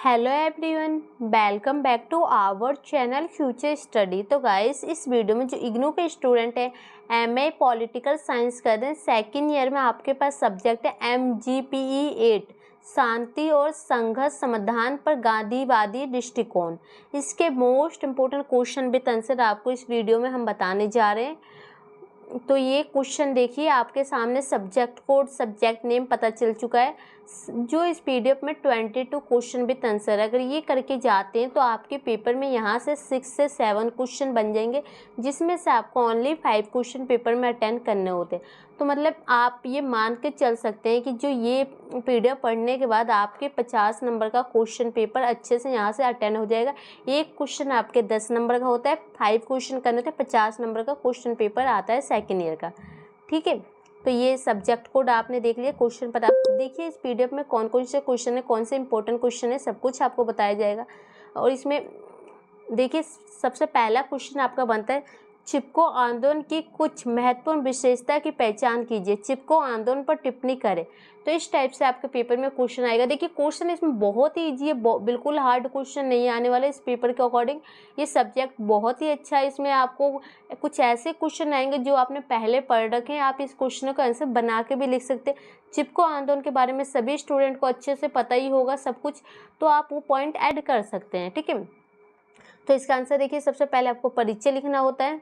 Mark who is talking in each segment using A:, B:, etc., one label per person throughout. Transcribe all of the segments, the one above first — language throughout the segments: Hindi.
A: Hello everyone, welcome back to our channel future study. तो गाइस, इस वीडियो में जो इग्नू के स्टूडेंट है एमए पॉलिटिकल साइंस कर रहे हैं सेकेंड ईयर में, आपके पास सब्जेक्ट है MGPE 8 शांति और संघर्ष समाधान पर गांधीवादी दृष्टिकोण। इसके most important question with answer आपको इस वीडियो में हम बताने जा रहे हैं। तो ये क्वेश्चन देखिए, आपके सामने सब्जेक्ट कोड सब्जेक्ट नेम पता चल चुका है। जो इस पीडीएफ में 22 क्वेश्चन विद आंसर, अगर ये करके जाते हैं तो आपके पेपर में यहाँ से 6 से 7 क्वेश्चन बन जाएंगे, जिसमें से आपको ओनली 5 क्वेश्चन पेपर में अटेंड करने होते हैं। तो मतलब आप ये मान के चल सकते हैं कि जो ये पीडीएफ पढ़ने के बाद आपके 50 नंबर का क्वेश्चन पेपर अच्छे से यहाँ से अटेंड हो जाएगा। एक क्वेश्चन आपके 10 नंबर का होता है, 5 क्वेश्चन करने होते हैं, 50 नंबर का क्वेश्चन पेपर आता है सेकेंड ईयर का। ठीक है, तो ये सब्जेक्ट कोड आपने देख लिया। क्वेश्चन पता देखिए, इस पीडीएफ में कौन कौन से क्वेश्चन है, कौन से इंपॉर्टेंट क्वेश्चन है, सब कुछ आपको बताया जाएगा। और इसमें देखिए, सबसे पहला क्वेश्चन आपका बनता है, चिपको आंदोलन की कुछ महत्वपूर्ण विशेषता की पहचान कीजिए, चिपको आंदोलन पर टिप्पणी करें। तो इस टाइप से आपके पेपर में क्वेश्चन आएगा। देखिए, क्वेश्चन इसमें बहुत ही ईजी है, बिल्कुल हार्ड क्वेश्चन नहीं आने वाले इस पेपर के अकॉर्डिंग। ये सब्जेक्ट बहुत ही अच्छा है, इसमें आपको कुछ ऐसे क्वेश्चन आएंगे जो आपने पहले पढ़ रखे हैं। आप इस क्वेश्चन का आंसर बना के भी लिख सकते हैं। चिपको आंदोलन के बारे में सभी स्टूडेंट को अच्छे से पता ही होगा सब कुछ, तो आप वो पॉइंट ऐड कर सकते हैं। ठीक है, तो इसका आंसर देखिए, सबसे पहले आपको परिचय लिखना होता है।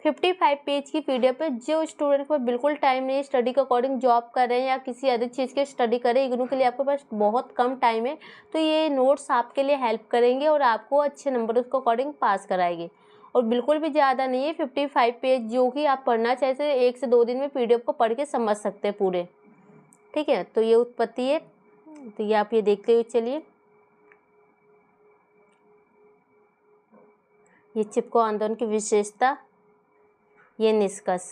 A: 55 पेज की पीडीएफ है। जो स्टूडेंट को बिल्कुल टाइम नहीं है, स्टडी के अकॉर्डिंग जॉब कर रहे हैं या किसी अदर चीज़ की स्टडी कर रहे हैं, इग्नू के लिए आपके पास बहुत कम टाइम है, तो ये नोट्स आपके लिए हेल्प करेंगे और आपको अच्छे नंबर उसके अकॉर्डिंग पास कराएंगे। और बिल्कुल भी ज़्यादा नहीं है, 55 पेज जो कि आप पढ़ना चाहते हैं 1 से 2 दिन में पीडीएफ को पढ़ के समझ सकते हैं पूरे। ठीक है, तो ये उत्पत्ति है, तो ये आप ये देखते हुए चलिए। ये चिपको आंदोलन की विशेषता, ये निष्कर्ष।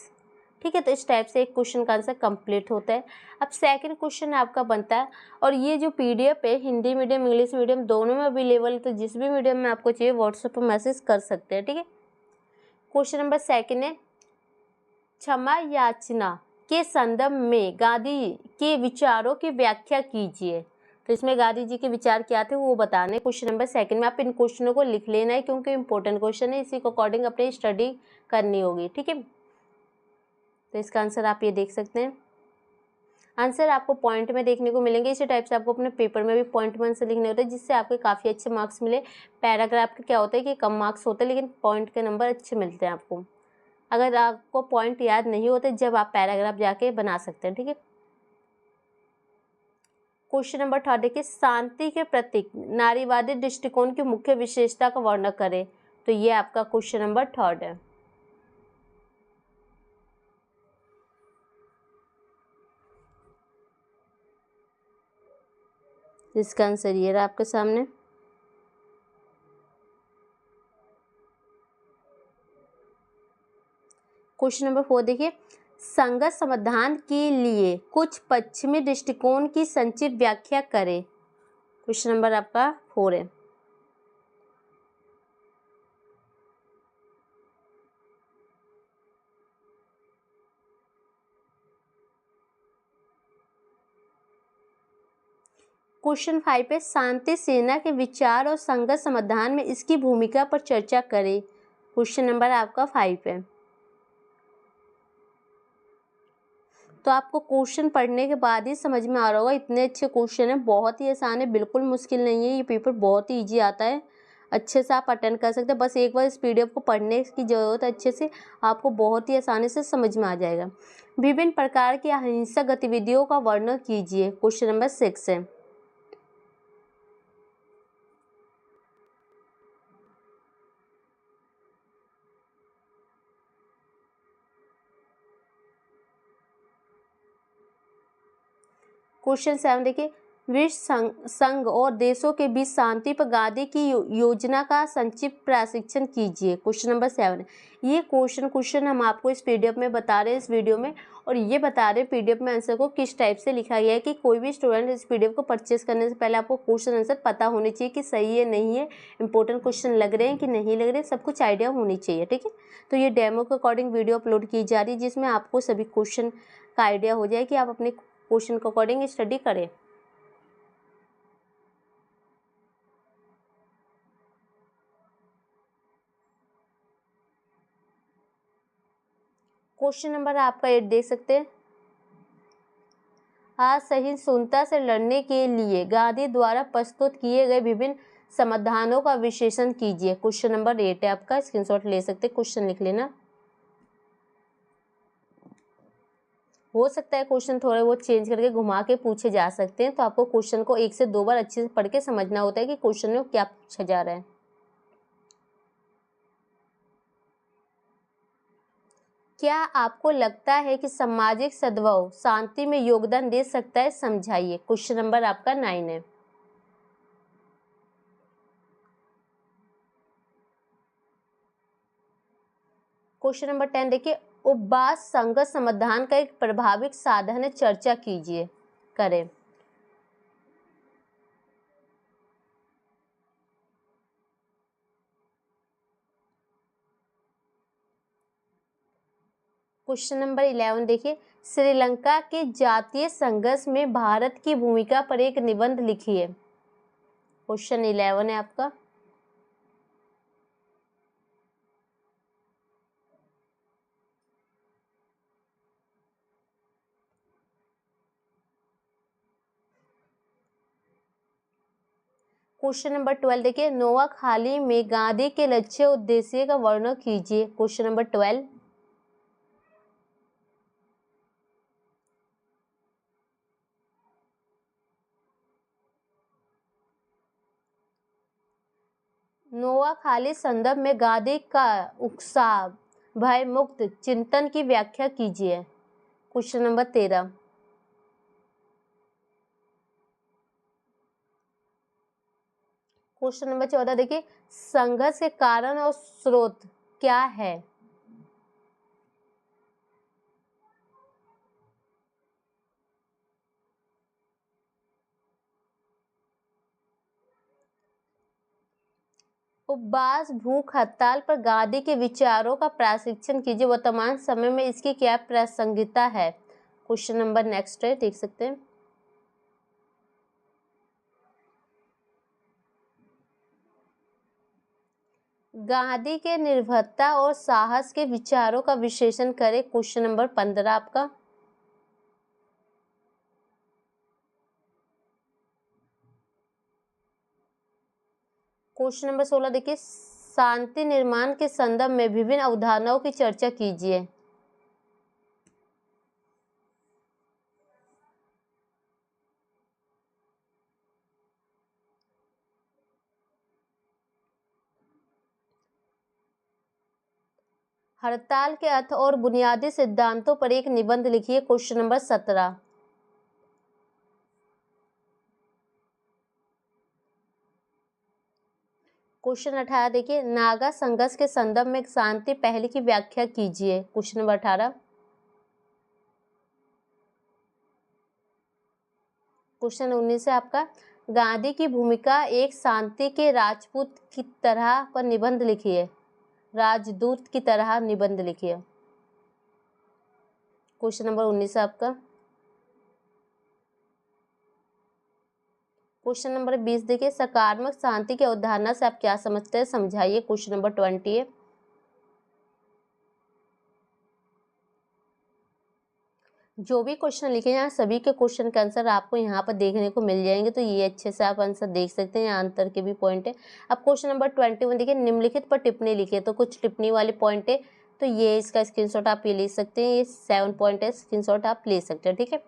A: ठीक है, तो इस टाइप से एक क्वेश्चन का आंसर कंप्लीट होता है। अब सेकंड क्वेश्चन आपका बनता है, और ये जो पीडीएफ है हिंदी मीडियम इंग्लिश मीडियम दोनों में अवेलेबल है, तो जिस भी मीडियम में आपको चाहिए व्हाट्सएप पर मैसेज कर सकते हैं। ठीक है, क्वेश्चन नंबर सेकंड है, क्षमा याचना के संदर्भ में गांधी के विचारों की व्याख्या कीजिए। तो इसमें गांधी जी के विचार क्या थे वो बताने। क्वेश्चन नंबर सेकंड में आप इन क्वेश्चनों को लिख लेना है, क्योंकि इंपॉर्टेंट क्वेश्चन है, इसी के अकॉर्डिंग अपनी स्टडी करनी होगी। ठीक है, तो इसका आंसर आप ये देख सकते हैं। आंसर आपको पॉइंट में देखने को मिलेंगे। इसी टाइप से आपको अपने पेपर में भी पॉइंट में आंसर लिखने होते हैं, जिससे आपके काफ़ी अच्छे मार्क्स मिले। पैराग्राफ के क्या होता है कि कम मार्क्स होते हैं, लेकिन पॉइंट के नंबर अच्छे मिलते हैं आपको। अगर आपको पॉइंट याद नहीं होते, जब आप पैराग्राफ जाके बना सकते हैं। ठीक है, क्वेश्चन नंबर थर्ड देखिए, शांति के प्रतीक नारीवादी दृष्टिकोण की मुख्य विशेषता का वर्णन करें। तो ये आपका क्वेश्चन नंबर थर्ड है। इसका आंसर ये रहा आपके सामने। क्वेश्चन नंबर 4 देखिए, संघर्ष समाधान के लिए कुछ पश्चिमी दृष्टिकोण की संक्षिप्त व्याख्या करें। क्वेश्चन नंबर आपका 4 है। क्वेश्चन 5 पे, शांति सेना के विचार और संघर्ष समाधान में इसकी भूमिका पर चर्चा करें। क्वेश्चन नंबर आपका 5 है। तो आपको क्वेश्चन पढ़ने के बाद ही समझ में आ रहा होगा, इतने अच्छे क्वेश्चन है, बहुत ही आसान है, बिल्कुल मुश्किल नहीं है। ये पेपर बहुत ही ईजी आता है, अच्छे से आप अटेंड कर सकते हैं। बस एक बार इस पीडीएफ को पढ़ने की ज़रूरत है अच्छे से, आपको बहुत ही आसानी से समझ में आ जाएगा। विभिन्न प्रकार की अहिंसक गतिविधियों का वर्णन कीजिए। क्वेश्चन नंबर 6 है। क्वेश्चन 7 देखिए, विश्व संघ और देशों के बीच शांति पर गांधी की योजना का संक्षिप्त प्रशिक्षण कीजिए। Question number 7। ये क्वेश्चन हम आपको इस पीडीएफ में बता रहे हैं इस वीडियो में, और ये बता रहे हैं पीडीएफ में आंसर को किस टाइप से लिखा गया है, कि कोई भी स्टूडेंट इस पीडीएफ को परचेस करने से पहले आपको क्वेश्चन आंसर पता होने चाहिए कि सही है नहीं है, इंपॉर्टेंट क्वेश्चन लग रहे हैं कि नहीं लग रहे हैं, सब कुछ आइडिया होनी चाहिए। ठीक है, तो ये डेमो के अकॉर्डिंग वीडियो अपलोड की जा रही है, जिसमें आपको सभी क्वेश्चन का आइडिया हो जाए कि आप अपने क्वेश्चन के अकॉर्डिंग स्टडी करें। क्वेश्चन नंबर आपका 8 देख सकते हैं। असहिष्णुता से लड़ने के लिए गांधी द्वारा प्रस्तुत किए गए विभिन्न समाधानों का विश्लेषण कीजिए। क्वेश्चन नंबर 8 है आपका, स्क्रीनशॉट ले सकते हैं, क्वेश्चन लिख लेना। हो सकता है क्वेश्चन थोड़े बहुत चेंज करके घुमा के पूछे जा सकते हैं, तो आपको क्वेश्चन को 1 से 2 बार अच्छे से पढ़ के समझना होता है कि क्वेश्चन में क्या पूछा जा रहा है। क्या आपको लगता है कि सामाजिक सद्भाव शांति में योगदान दे सकता है? समझाइए। क्वेश्चन नंबर आपका 9 है। क्वेश्चन नंबर 10 देखिए, उपवास संघर्ष समाधान का एक प्रभावी साधन है, चर्चा कीजिए करें। क्वेश्चन नंबर 11 देखिए, श्रीलंका के जातीय संघर्ष में भारत की भूमिका पर एक निबंध लिखिए। क्वेश्चन 11 है आपका। क्वेश्चन नंबर 12 देखिए, नोआखाली में गांधी के लक्ष्य उद्देश्य का वर्णन कीजिए। Question number 12। नोआखाली संदर्भ में गांधी का उत्साह भय मुक्त चिंतन की व्याख्या कीजिए। Question number 13। क्वेश्चन नंबर 14 देखिए, संघर्ष के कारण और स्रोत क्या है? उपवास भूख हड़ताल पर गांधी के विचारों का प्रशिक्षण कीजिए, वर्तमान समय में इसकी क्या प्रासंगिकता है? क्वेश्चन नंबर नेक्स्ट है, देख सकते हैं। गांधी के निर्भीकता और साहस के विचारों का विश्लेषण करें। क्वेश्चन नंबर 15 आपका। क्वेश्चन नंबर 16 देखिए, शांति निर्माण के संदर्भ में विभिन्न अवधारणाओं की चर्चा कीजिए। हड़ताल के अर्थ और बुनियादी सिद्धांतों पर एक निबंध लिखिए। Question number 17। क्वेश्चन 18 देखिए, नागा संघर्ष के संदर्भ में शांति पहल की व्याख्या कीजिए। Question number 18। क्वेश्चन 19 है आपका, गांधी की भूमिका एक शांति के राजपूत की तरह पर निबंध लिखिए। राजदूत की तरह निबंध लिखिए। क्वेश्चन नंबर 19 है आपका। क्वेश्चन नंबर 20 देखिए, सकारात्मक शांति की अवधारणा से आप क्या समझते हैं? समझाइए। क्वेश्चन नंबर 20 है। जो भी क्वेश्चन लिखे हैं सभी के क्वेश्चन के आंसर आपको यहाँ पर देखने को मिल जाएंगे, तो ये अच्छे से आप आंसर देख सकते हैं, यहाँ अंतर के भी पॉइंट है। अब क्वेश्चन नंबर 21 देखिए, निम्नलिखित पर टिप्पणी लिखिए। तो कुछ टिप्पणी वाले पॉइंट है, तो ये इसका स्क्रीनशॉट आप ये ले सकते हैं। ये 7 पॉइंट है, स्क्रीनशॉट आप ले सकते हैं, ठीक है।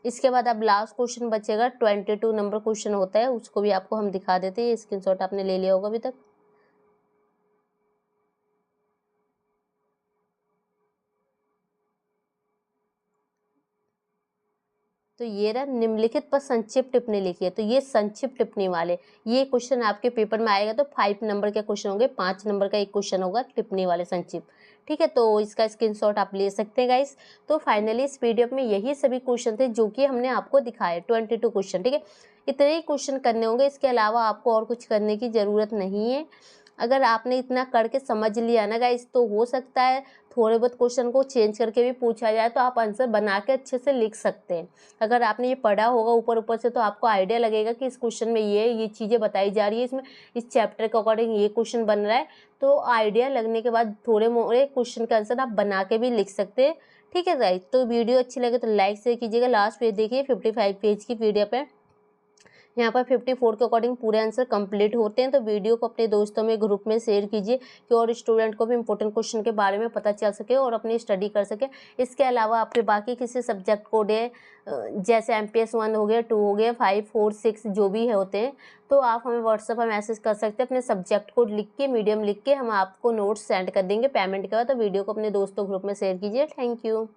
A: इसके बाद अब लास्ट क्वेश्चन बचेगा, 22 नंबर क्वेश्चन होता है, उसको भी आपको हम दिखा देते हैं। स्क्रीनशॉट आपने ले लिया होगा अभी तक। तो ये रहा, निम्नलिखित पर संक्षिप्त टिप्पणी लिखिए। तो ये संक्षिप्त टिप्पणी वाले ये क्वेश्चन आपके पेपर में आएगा, तो 5 नंबर के क्वेश्चन होंगे, 5 नंबर का एक क्वेश्चन होगा टिप्पणी वाले संक्षिप्त, ठीक है। तो इसका स्क्रीनशॉट आप ले सकते हैं गाइस। तो फाइनली इस पीडीएफ में यही सभी क्वेश्चन थे जो कि हमने आपको दिखाए, 22 क्वेश्चन, ठीक है। इतने ही क्वेश्चन करने होंगे, इसके अलावा आपको और कुछ करने की ज़रूरत नहीं है। अगर आपने इतना करके समझ लिया ना गाइस, तो हो सकता है थोड़े बहुत क्वेश्चन को चेंज करके भी पूछा जाए तो आप आंसर बना के अच्छे से लिख सकते हैं। अगर आपने ये पढ़ा होगा ऊपर ऊपर से तो आपको आइडिया लगेगा कि इस क्वेश्चन में ये चीज़ें बताई जा रही है, इसमें इस चैप्टर के अकॉर्डिंग ये क्वेश्चन बन रहा है। तो आइडिया लगने के बाद थोड़े मोड़े क्वेश्चन का आंसर आप बना के भी लिख सकते हैं। ठीक है गाइस, तो वीडियो अच्छी लगे तो लाइक शेयर कीजिएगा। लास्ट पेज देखिए 55 पेज की पीडीएफ है, यहाँ पर 54 के अकॉर्डिंग पूरे आंसर कंप्लीट होते हैं। तो वीडियो को अपने दोस्तों में ग्रुप में शेयर कीजिए कि और स्टूडेंट को भी इंपॉर्टेंट क्वेश्चन के बारे में पता चल सके और अपनी स्टडी कर सके। इसके अलावा आपके बाकी किसी सब्जेक्ट कोड है जैसे MPS 1 हो गया, 2 हो गया, 5, 4, 6 जो भी होते हैं, तो आप हमें व्हाट्सएप पर मैसेज कर सकते हैं। अपने सब्जेक्ट कोड लिख के, मीडियम लिख के हम आपको नोट्स सेंड कर देंगे पेमेंट के बाद। तो वीडियो को अपने दोस्तों ग्रुप में शेयर कीजिए। Thank you.